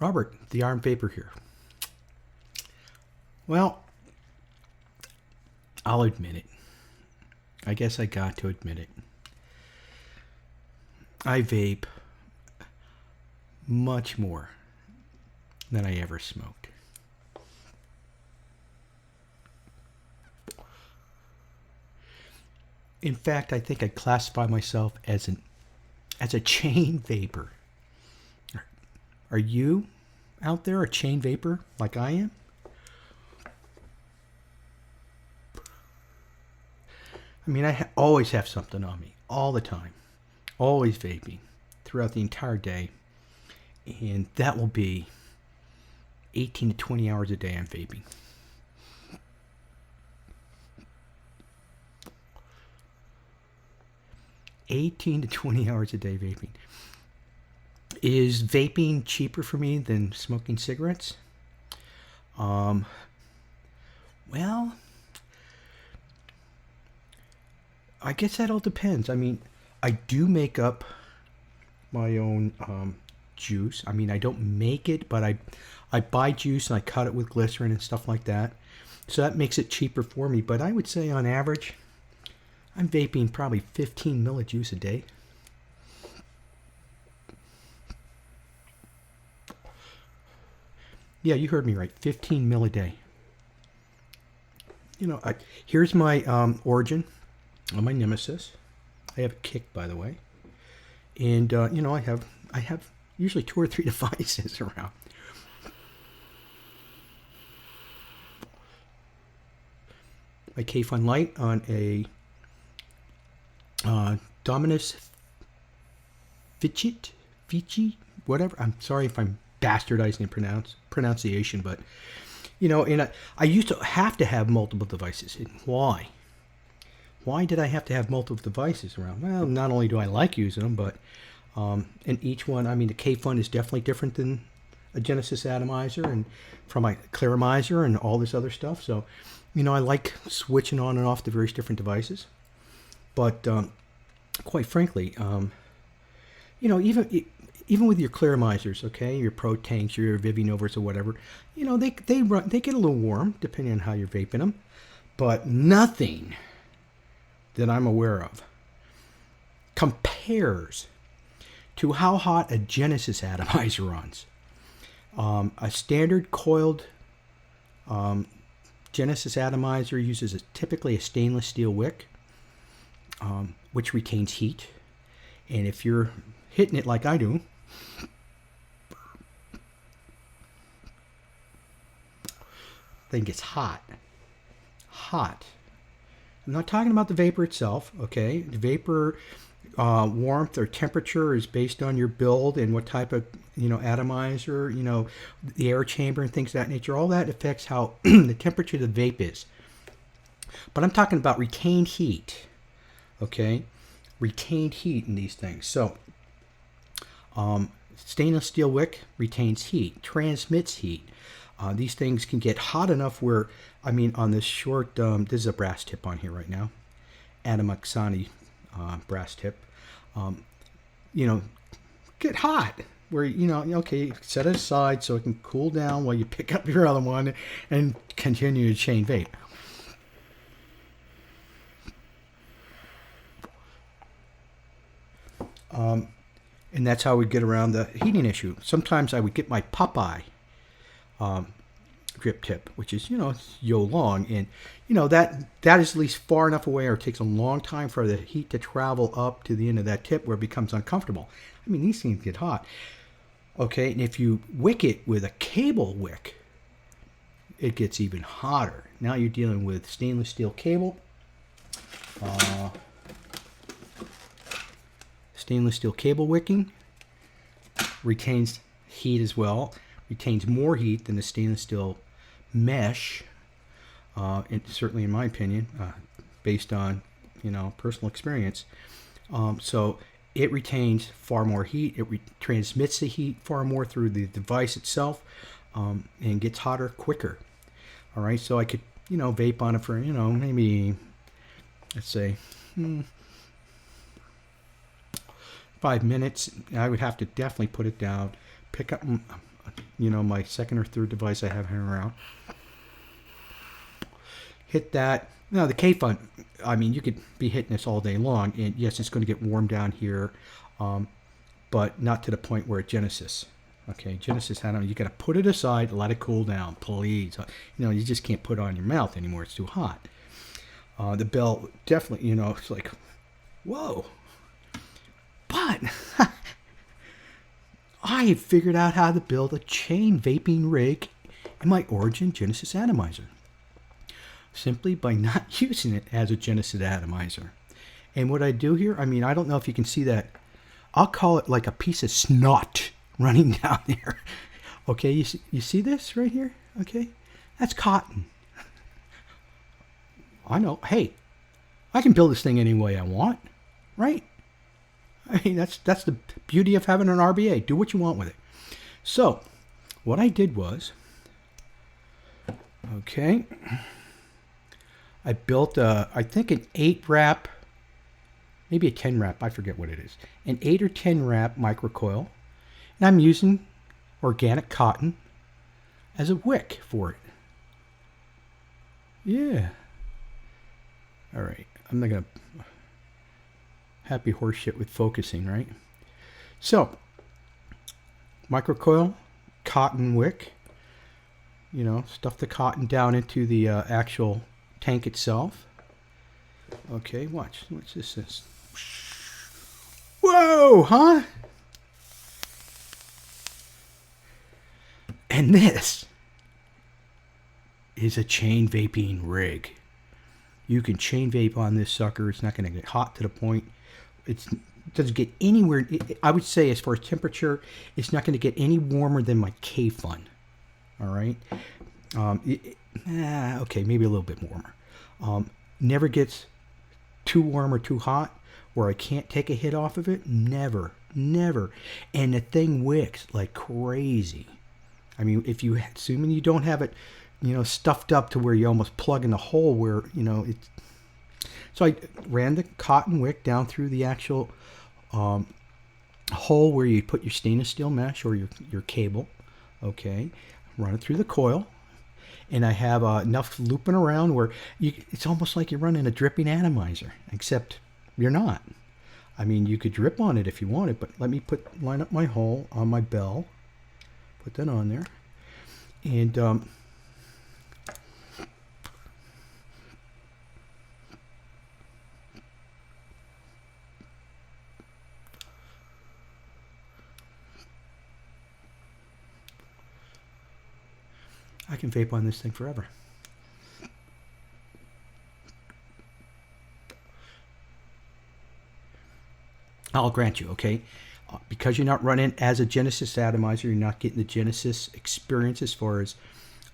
Robert, the Armed Vapor here. Well, I'll admit it. I guess I got to admit it. I vape much more than I ever smoked. In fact, I think I classify myself as a chain vapor. Are you out there a chain vapor like I am? I mean, I always have something on me, all the time. Always vaping throughout the entire day. And that will be 18 to 20 hours a day I'm vaping. $18 to 20 hours a day vaping. Is vaping cheaper for me than smoking cigarettes? Well, I guess that all depends. I mean, I do make up my own juice. I mean, I don't make it, but I buy juice and I cut it with glycerin and stuff like that. So that makes it cheaper for me. But I would say on average, I'm vaping probably 15 millijuice a day. Yeah, you heard me right. 15 mil a day. You know, here's my origin on my Nemesis. I have a kick, by the way. And, you know, I have usually 2 or 3 devices around. My K-Fun Light on a Dominus Fici, whatever. I'm sorry if I'm bastardizing the pronunciation, but, you know, and I used to have multiple devices. And why? Why did I have to have multiple devices around? Well, not only do I like using them, but and each one, I mean, the K-Fun is definitely different than a Genesis atomizer and from my Claramizer and all this other stuff. So, you know, I like switching on and off the various different devices. But quite frankly, you know, even with your Claramizers, okay, your Pro Tanks, your Vivinovas or whatever, you know, they get a little warm depending on how you're vaping them. But nothing that I'm aware of compares to how hot a Genesis atomizer runs. A standard coiled Genesis atomizer uses typically a stainless steel wick, which retains heat. And if you're hitting it like I do, then it gets hot. Hot. I'm not talking about the vapor itself, okay? The vapor warmth or temperature is based on your build and what type of, you know, atomizer, you know, the air chamber and things of that nature. All that affects how the temperature of the vape is. But I'm talking about retained heat, okay? Retained heat in these things. So, stainless steel wick retains heat, transmits heat. These things can get hot enough where, I mean, on this short, this is a brass tip on here right now, Atomaxani brass tip, you know, get hot where, you know, okay, set it aside so it can cool down while you pick up your other one and continue to chain vape. And that's how we get around the heating issue. Sometimes I would get my Popeye drip tip, which is, you know, it's yo long, and, you know, that is at least far enough away, or it takes a long time for the heat to travel up to the end of that tip where it becomes uncomfortable. I mean, these things get hot. Okay, and if you wick it with a cable wick, it gets even hotter. Now you're dealing with stainless steel cable. Stainless steel cable wicking retains heat as well. Retains more heat than the stainless steel mesh, certainly in my opinion, based on, you know, personal experience. So it retains far more heat. It transmits the heat far more through the device itself, and gets hotter quicker. All right, so I could, you know, vape on it for, you know, maybe, let's say, 5 minutes. I would have to definitely put it down, pick up my second or third device I have hanging around. Hit that. Now the K-Fun, I mean, you could be hitting this all day long, and yes, it's going to get warm down here, but not to the point where it Genesis. Okay, Genesis, you got to put it aside, let it cool down, please. You just can't put it on your mouth anymore; it's too hot. The bell definitely, it's like, whoa. But I have figured out how to build a chain vaping rig in my Origin Genesis atomizer, simply by not using it as a Genesis atomizer. And what I do here, I mean, I don't know if you can see that. I'll call it like a piece of snot running down there. Okay, you see this right here? Okay, that's cotton. I know. Hey, I can build this thing any way I want, right? I mean, that's the beauty of having an RBA. Do what you want with it. So, what I did was, okay, I built I think an 8 wrap, maybe a 10 wrap, I forget what it is, an 8 or 10 wrap microcoil, and I'm using organic cotton as a wick for it. Yeah. All right, I'm not gonna happy horse shit with focusing, right? So, microcoil, cotton wick, stuff the cotton down into the actual tank itself. Okay, watch this. Whoa, huh? And this is a chain vaping rig. You can chain vape on this sucker. It's not going to get hot to the point. It doesn't get anywhere. I would say as far as temperature, it's not going to get any warmer than my K-Fun. All right. Okay, maybe a little bit warmer. Never gets too warm or too hot where I can't take a hit off of it. Never. And the thing wicks like crazy. I mean, assuming you don't have it, stuffed up to where you almost plug in a hole where, it's. So I ran the cotton wick down through the actual hole where you put your stainless steel mesh or your cable. Okay. Run it through the coil. And I have enough looping around where it's almost like you're running a dripping atomizer, except you're not. I mean, you could drip on it if you wanted, but let me line up my hole on my bell. Put that on there. And I can vape on this thing forever. I'll grant you, okay? Because you're not running as a Genesis atomizer, you're not getting the Genesis experience as far as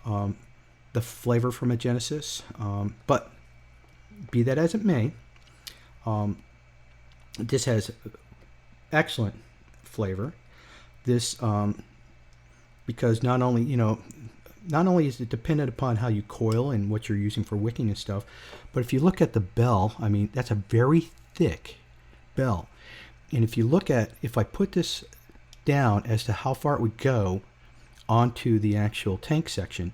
the flavor from a Genesis. But be that as it may, this has excellent flavor. This, because not only is it dependent upon how you coil and what you're using for wicking and stuff, but if you look at the bell, I mean, that's a very thick bell. And if I put this down as to how far it would go onto the actual tank section,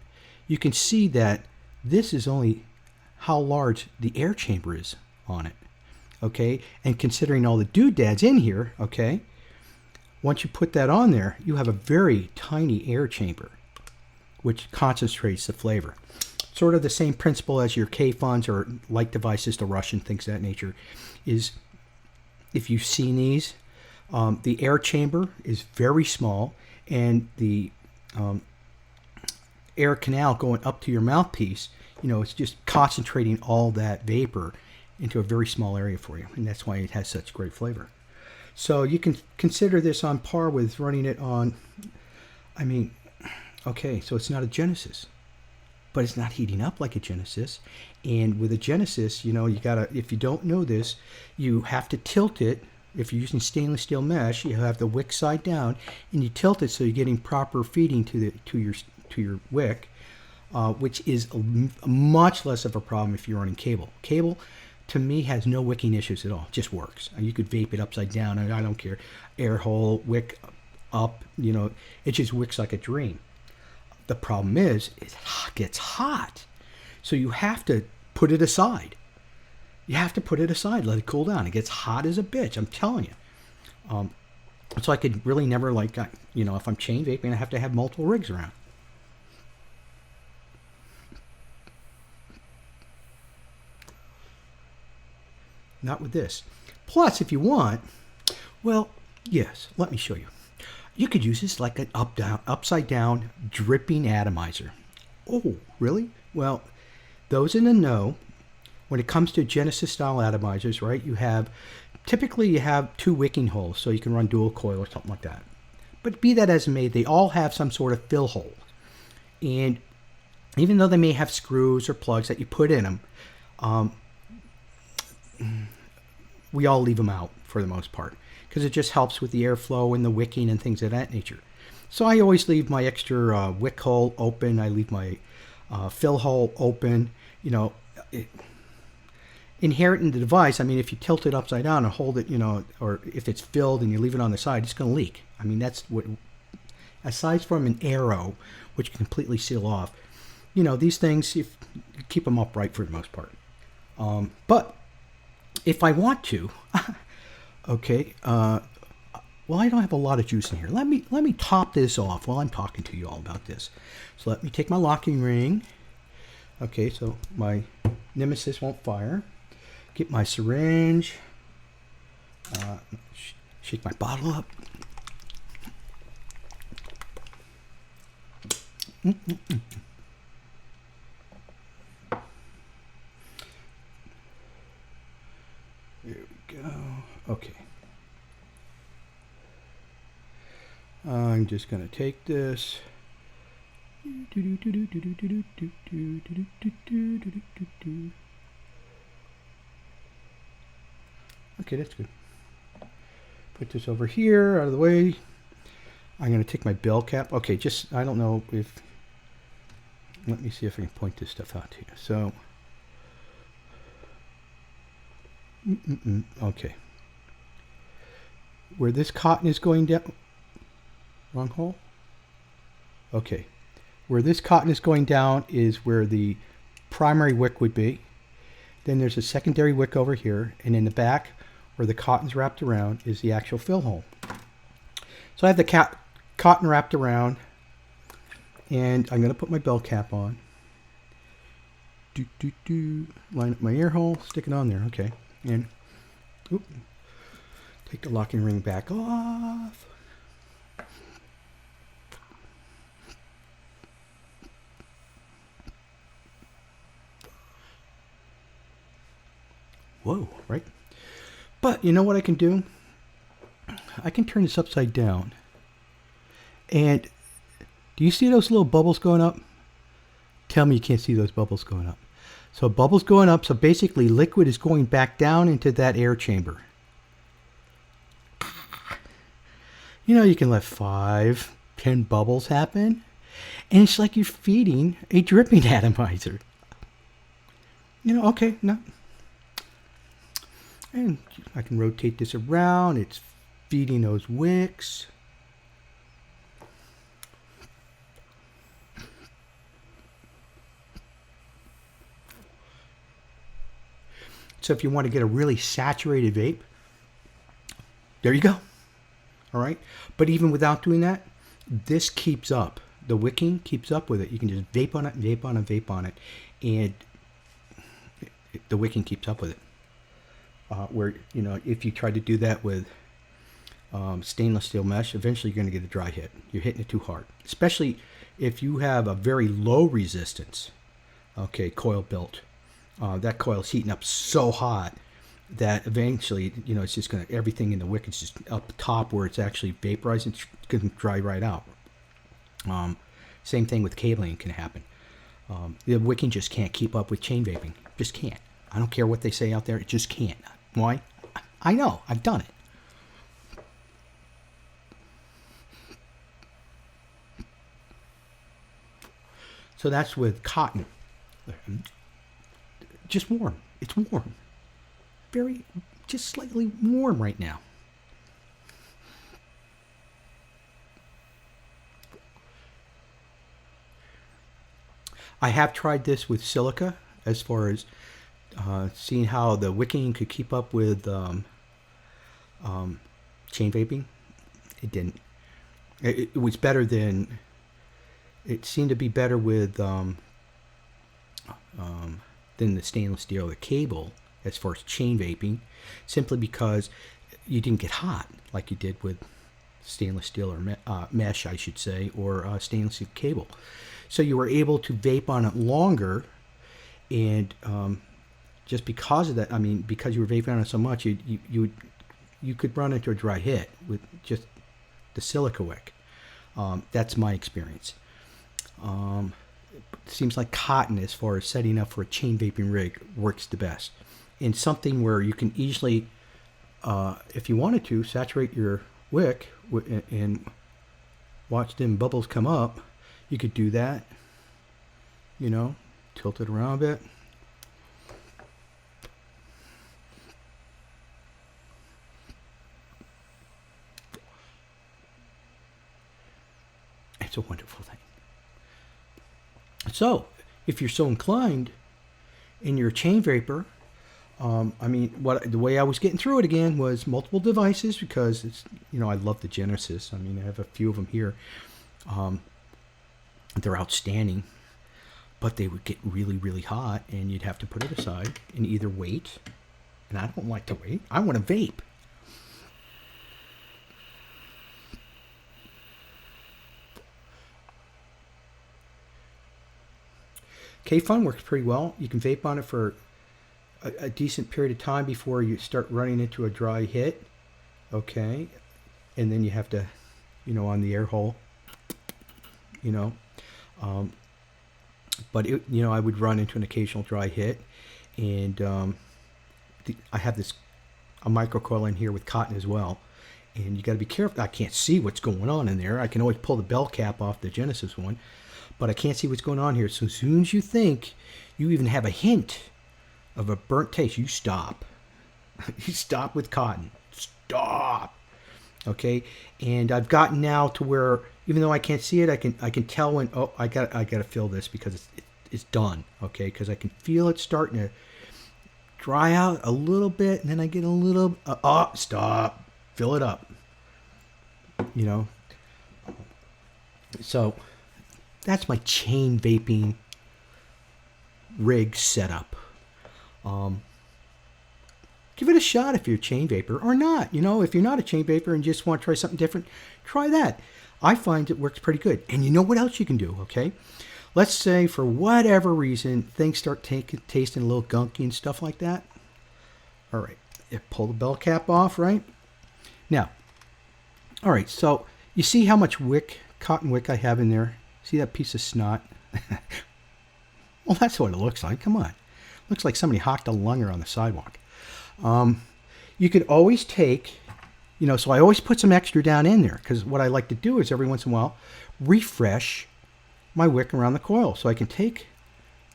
you can see that this is only how large the air chamber is on it. Okay, and considering all the doodads in here, okay, once you put that on there, you have a very tiny air chamber, which concentrates the flavor. Sort of the same principle as your K-Funs or light devices, the Russian, things of that nature, is if you've seen these, the air chamber is very small, and the air canal going up to your mouthpiece, it's just concentrating all that vapor into a very small area for you, and that's why it has such great flavor. So you can consider this on par with running it on, okay, so it's not a Genesis, but it's not heating up like a Genesis. And with a Genesis, you gotta, if you don't know this, you have to tilt it. If you're using stainless steel mesh, you have the wick side down, and you tilt it so you're getting proper feeding to your wick, which is much less of a problem if you're running cable. Cable, to me, has no wicking issues at all. It just works. You could vape it upside down, and I don't care. Air hole, wick, up, you know, it just wicks like a dream. The problem is it gets hot. So you have to put it aside. You have to put it aside, let it cool down. It gets hot as a bitch, I'm telling you. So I could really never, like, you know, if I'm chain vaping, I have to have multiple rigs around. Not with this. Plus, if you want, well, yes, let me show you. You could use this like an upside down dripping atomizer. Oh, really? Well, those in the know, when it comes to Genesis style atomizers, right, typically you have 2 wicking holes, so you can run dual coil or something like that. But be that as it may, they all have some sort of fill hole. And even though they may have screws or plugs that you put in them, we all leave them out for the most part, because it just helps with the airflow and the wicking and things of that nature. So I always leave my extra wick hole open. I leave my fill hole open. You know, inherent in the device, I mean, if you tilt it upside down and hold it, you know, or if it's filled and you leave it on the side, it's going to leak. I mean, that's what, aside from an arrow, which can completely seal off, you know, these things, if you keep them upright for the most part. But if I want to, okay, well, I don't have a lot of juice in here. Let me top this off while I'm talking to you all about this. So let me take my locking ring. Okay, so my Nemesis won't fire. Get my syringe. Shake my bottle up. There we go. Okay. I'm just going to take this. Okay, that's good. Put this over here, out of the way. I'm going to take my bell cap. Okay, just, I don't know if, let me see if I can point this stuff out to you. So, okay. Where this cotton is going down, wrong hole? Okay. Where this cotton is going down is where the primary wick would be. Then there's a secondary wick over here, and in the back, where the cotton's wrapped around, is the actual fill hole. So I have the cotton wrapped around, and I'm going to put my bell cap on. Line up my ear hole, stick it on there, okay. And take the locking ring back off. Whoa, right? But you know what I can do? I can turn this upside down. And do you see those little bubbles going up? Tell me you can't see those bubbles going up. So bubbles going up, so basically liquid is going back down into that air chamber. You know, you can let 5, 10 bubbles happen. And it's like you're feeding a dripping atomizer. You know, okay, no. And I can rotate this around. It's feeding those wicks. So if you want to get a really saturated vape, there you go. All right. But even without doing that, this keeps up. The wicking keeps up with it. You can just vape on it, vape on it, vape on it. And the wicking keeps up with it. Where, you know, if you try to do that with stainless steel mesh, eventually you're going to get a dry hit. You're hitting it too hard. Especially if you have a very low resistance, okay, coil built. That coil is heating up so hot that eventually, you know, it's just going to, everything in the wick is just up top where it's actually vaporizing, it's going to dry right out. Same thing with cabling can happen. The wicking just can't keep up with chain vaping. Just can't. I don't care what they say out there. It just can't. Why? I know. I've done it. So that's with cotton. Just warm. It's warm. Very, just slightly warm right now. I have tried this with silica as far as seeing how the wicking could keep up with chain vaping. It didn't. It was better than. It seemed to be better with than the stainless steel or the cable as far as chain vaping, simply because you didn't get hot like you did with stainless steel or mesh, I should say, or stainless steel cable. So you were able to vape on it longer, and just because of that, I mean, because you were vaping on it so much, you could run into a dry hit with just the silica wick. That's my experience. It seems like cotton, as far as setting up for a chain vaping rig, works the best. And something where you can easily, if you wanted to, saturate your wick and watch them bubbles come up. You could do that, you know, tilt it around a bit. It's a wonderful thing. So, if you're so inclined and you're a chain vapor, I mean, the way I was getting through it again was multiple devices, because it's, you know, I love the Genesis. I mean, I have a few of them here. They're outstanding, but they would get really, really hot, and you'd have to put it aside and either wait. And I don't like to wait. I want to vape. K-Fun works pretty well. You can vape on it for a decent period of time before you start running into a dry hit. Okay. And then you have to, you know, on the air hole, you know. But, it, you know, I would run into an occasional dry hit. And I have a microcoil in here with cotton as well. And you got to be careful. I can't see what's going on in there. I can always pull the bell cap off the Genesis one, but I can't see what's going on here. So as soon as you think you even have a hint of a burnt taste, you stop. You stop with cotton. Stop. Okay? And I've gotten now to where, even though I can't see it, I can tell when, oh, I got to fill this because it's done. Okay? Because I can feel it starting to dry out a little bit, and then I get a little, stop. Fill it up. You know? So that's my chain vaping rig setup. Give it a shot if you're a chain vapor, or not. You know, if you're not a chain vapor and just want to try something different, try that. I find it works pretty good. And you know what else you can do, okay? Let's say for whatever reason things start tasting a little gunky and stuff like that. All right, pull the bell cap off, right? Now, all right, so you see how much wick, cotton wick I have in there? See that piece of snot? Well, that's what it looks like. Come on. Looks like somebody hocked a lunger on the sidewalk. You could always take, you know, so I always put some extra down in there, because what I like to do is every once in a while refresh my wick around the coil. So I can take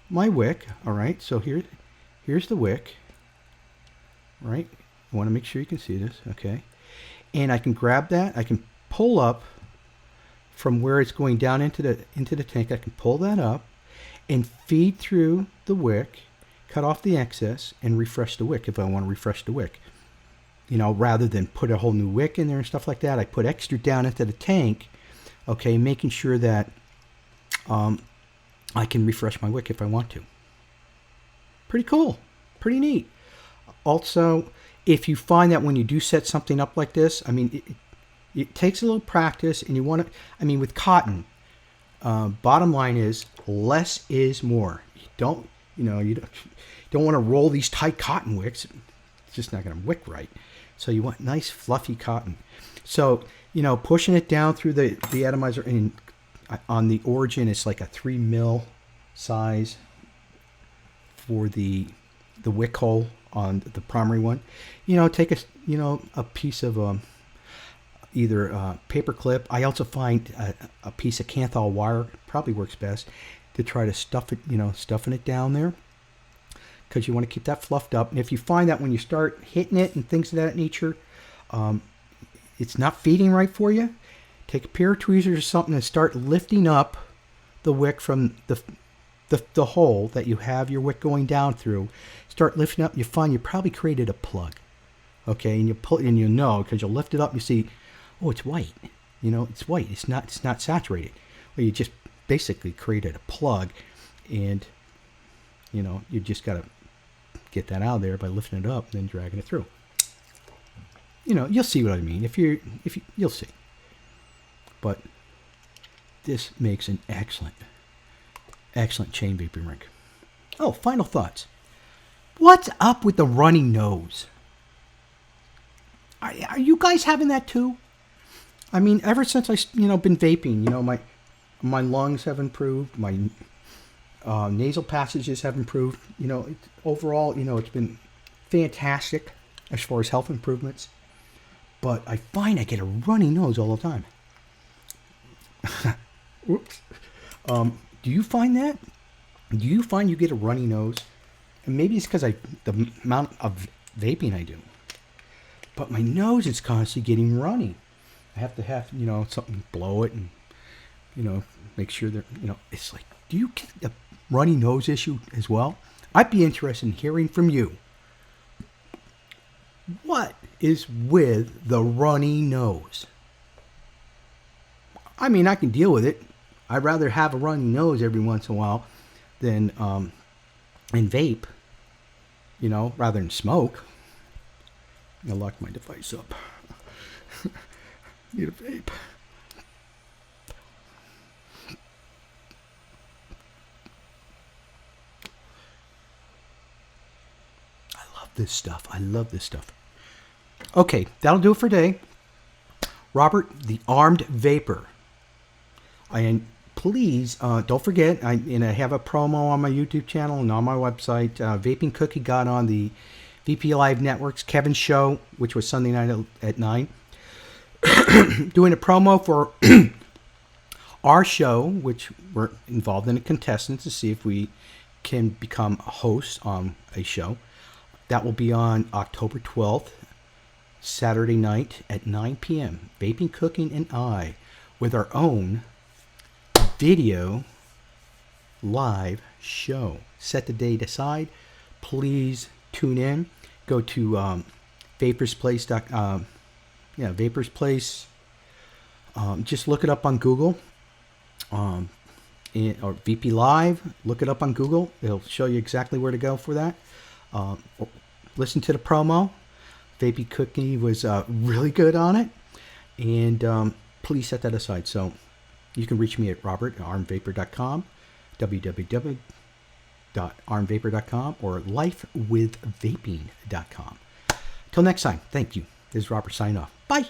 my wick, all right, so here's the wick, right? I want to make sure you can see this, okay? And I can grab that, I can pull up from where it's going down into the tank. I can pull that up and feed through the wick, cut off the excess, and refresh the wick if I want to refresh the wick. You know, rather than put a whole new wick in there and stuff like that, I put extra down into the tank, okay, making sure that I can refresh my wick if I want to. Pretty cool. Pretty neat. Also, if you find that when you do set something up like this, I mean, it takes a little practice, and you want to, I mean, with cotton, bottom line is less is more. You don't want to roll these tight cotton wicks. It's just not going to wick right. So you want nice fluffy cotton. So, you know, pushing it down through the atomizer, and on the origin, it's like a 3 mil size for the wick hole on the primary one. You know, take a piece of either a paper clip. I also find a piece of Kanthal wire probably works best to try to stuff it, stuffing it down there, because you want to keep that fluffed up. And if you find that when you start hitting it and things of that nature, it's not feeding right for you, take a pair of tweezers or something and start lifting up the wick from the hole that you have your wick going down through, start lifting up, you find you probably created a plug. Okay, and you pull, and you know, because you'll lift it up, you see, oh, it's white. You know, it's white. It's not saturated. Well, you just basically created a plug, and you know, you just got to get that out of there by lifting it up and then dragging it through. You know, you'll see what I mean. You'll see. But this makes an excellent chain vaping rig. Oh, final thoughts. What's up with the runny nose? Are you guys having that too? I mean, ever since I been vaping, my lungs have improved, my nasal passages have improved. Overall, it's been fantastic as far as health improvements. But I find I get a runny nose all the time. Whoops. Do you find that? Do you find you get a runny nose? And maybe it's because the amount of vaping I do. But my nose is constantly getting runny. I have to have, something blow it and, make sure that, it's like, do you get a runny nose issue as well? I'd be interested in hearing from you. What is with the runny nose? I mean, I can deal with it. I'd rather have a runny nose every once in a while than and vape, rather than smoke. I locked my device up. Need a vape. I love this stuff. Okay, that'll do it for today. Robert, the Armed Vapor. And please, don't forget, I have a promo on my YouTube channel and on my website. Vaping Cookie got on the VP Live Network's Kevin's show, which was Sunday night at 9. Doing a promo for our show, which we're involved in a contestant to see if we can become a host on a show. That will be on October 12th, Saturday night at 9 p.m. Vaping, Cooking, and I, with our own video live show. Set the date aside. Please tune in. Go to Vapor's Place. Vapor's Place. Just look it up on Google. Or VP Live. Look it up on Google. It'll show you exactly where to go for that. Listen to the promo. Vaping Cookie was really good on it. And please set that aside. So you can reach me at robert@armvapor.com, www.armvapor.com, or lifewithvaping.com. Till next time, thank you. This is Robert signing off. Bye.